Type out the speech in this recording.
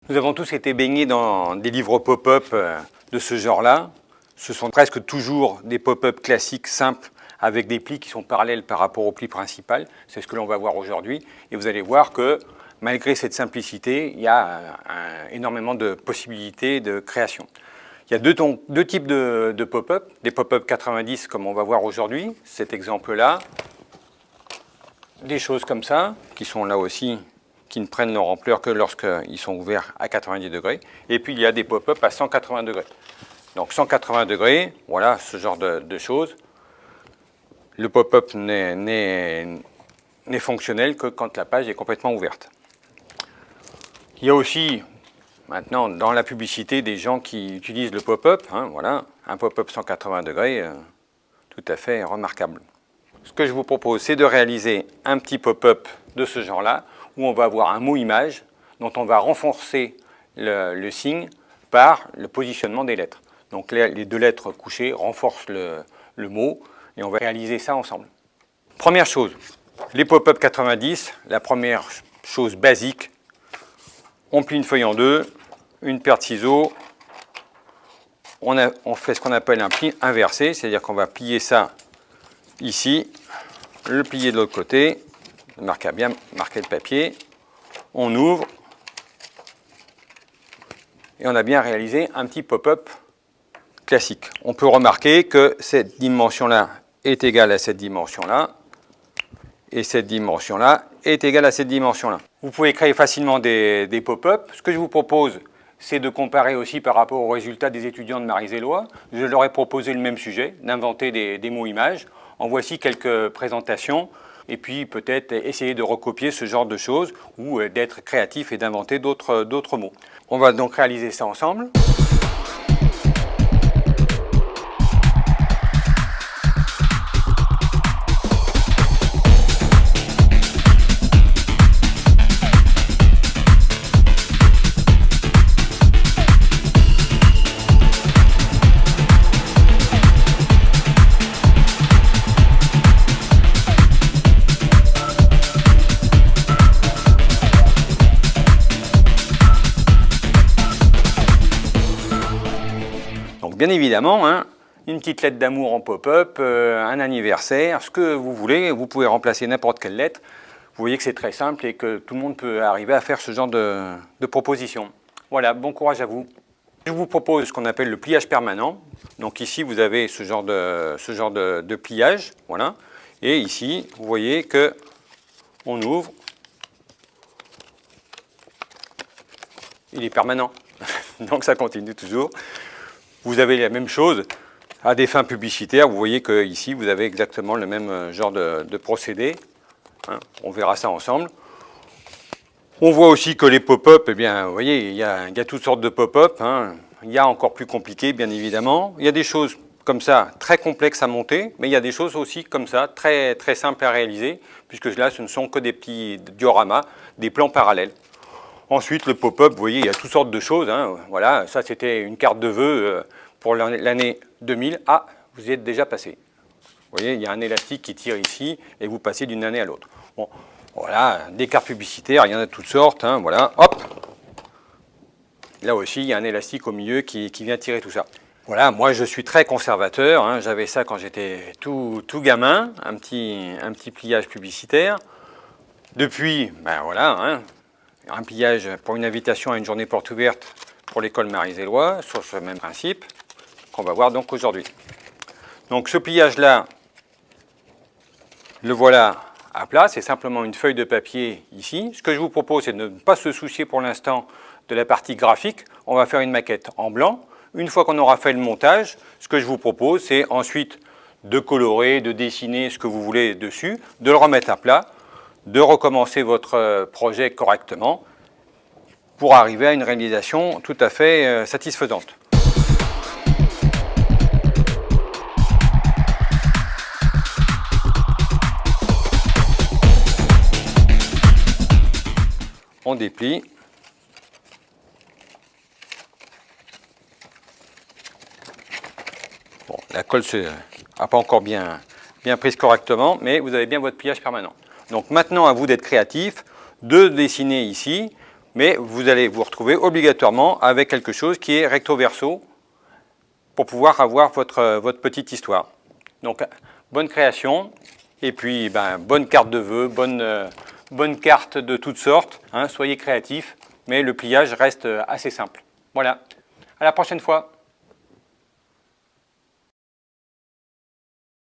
Nous avons tous été baignés dans des livres pop-up de ce genre-là. Ce sont presque toujours des pop-up classiques, simples, avec des plis qui sont parallèles par rapport au pli principal. C'est ce que l'on va voir aujourd'hui. Et vous allez voir que malgré cette simplicité, il y a énormément de possibilités de création. Il y a deux types de pop-up. Des pop-up 90 comme on va voir aujourd'hui, cet exemple-là. Des choses comme ça, qui sont là aussi, qui ne prennent leur ampleur que lorsqu'ils sont ouverts à 90 degrés. Et puis il y a des pop-up à 180 degrés. Donc 180 degrés, voilà ce genre de choses. Le pop-up n'est fonctionnel que quand la page est complètement ouverte. Il y a aussi maintenant dans la publicité des gens qui utilisent le pop-up. Voilà, un pop-up 180 degrés, tout à fait remarquable. Ce que je vous propose, c'est de réaliser un petit pop-up de ce genre-là, où on va avoir un mot-image dont on va renforcer le signe par le positionnement des lettres. Donc les deux lettres couchées renforcent le mot, et on va réaliser ça ensemble. Première chose, les pop-up 90, la première chose basique, on plie une feuille en deux, une paire de ciseaux, on fait ce qu'on appelle un pli inversé, c'est-à-dire qu'on va plier ça ici, le plier de l'autre côté, bien marquer le papier, on ouvre et on a bien réalisé un petit pop-up classique. On peut remarquer que cette dimension-là est égale à cette dimension-là et cette dimension-là est égale à cette dimension-là. Vous pouvez créer facilement des pop-up. Ce que je vous propose, c'est de comparer aussi par rapport aux résultats des étudiants de Marie-Zélois. Je leur ai proposé le même sujet, d'inventer des mots-images. En voici quelques présentations. Et puis peut-être essayer de recopier ce genre de choses ou d'être créatif et d'inventer d'autres mots. On va donc réaliser ça ensemble. Bien évidemment, une petite lettre d'amour en pop-up, un anniversaire, ce que vous voulez, vous pouvez remplacer n'importe quelle lettre. Vous voyez que c'est très simple et que tout le monde peut arriver à faire ce genre de proposition. Voilà, bon courage à vous. Je vous propose ce qu'on appelle le pliage permanent. Donc ici, vous avez ce genre de pliage, voilà. Et ici, vous voyez que on ouvre. Il est permanent, donc ça continue toujours. Vous avez la même chose à des fins publicitaires. Vous voyez qu'ici, vous avez exactement le même genre de procédé. On verra ça ensemble. On voit aussi que les pop-up, eh bien, vous voyez, il y a toutes sortes de pop-up. Il y a encore plus compliqué, bien évidemment. Il y a des choses comme ça, très complexes à monter, mais il y a des choses aussi comme ça, très, très simples à réaliser, puisque là, ce ne sont que des petits dioramas, des plans parallèles. Ensuite, le pop-up, vous voyez, il y a toutes sortes de choses. Voilà, ça, c'était une carte de vœux pour l'année 2000. Ah, vous y êtes déjà passé. Vous voyez, il y a un élastique qui tire ici et vous passez d'une année à l'autre. Bon, voilà, des cartes publicitaires, il y en a de toutes sortes. Voilà, hop. Là aussi, il y a un élastique au milieu qui vient tirer tout ça. Voilà, moi, je suis très conservateur. J'avais ça quand j'étais tout gamin, un petit pliage publicitaire. Depuis, ben voilà, un pliage pour une invitation à une journée porte ouverte pour l'école Marie-Zélois, sur ce même principe qu'on va voir donc aujourd'hui. Donc ce pliage-là, le voilà à plat, c'est simplement une feuille de papier ici. Ce que je vous propose, c'est de ne pas se soucier pour l'instant de la partie graphique. On va faire une maquette en blanc. Une fois qu'on aura fait le montage, ce que je vous propose, c'est ensuite de colorer, de dessiner ce que vous voulez dessus, de le remettre à plat, de recommencer votre projet correctement pour arriver à une réalisation tout à fait satisfaisante. On déplie. Bon, la colle n'a pas encore bien prise correctement, mais vous avez bien votre pliage permanent. Donc maintenant, à vous d'être créatif, de dessiner ici mais vous allez vous retrouver obligatoirement avec quelque chose qui est recto-verso pour pouvoir avoir votre petite histoire. Donc, bonne création, et puis bonne carte de vœux, bonne carte de toutes sortes, hein, soyez créatifs, mais le pliage reste assez simple. Voilà, à la prochaine fois.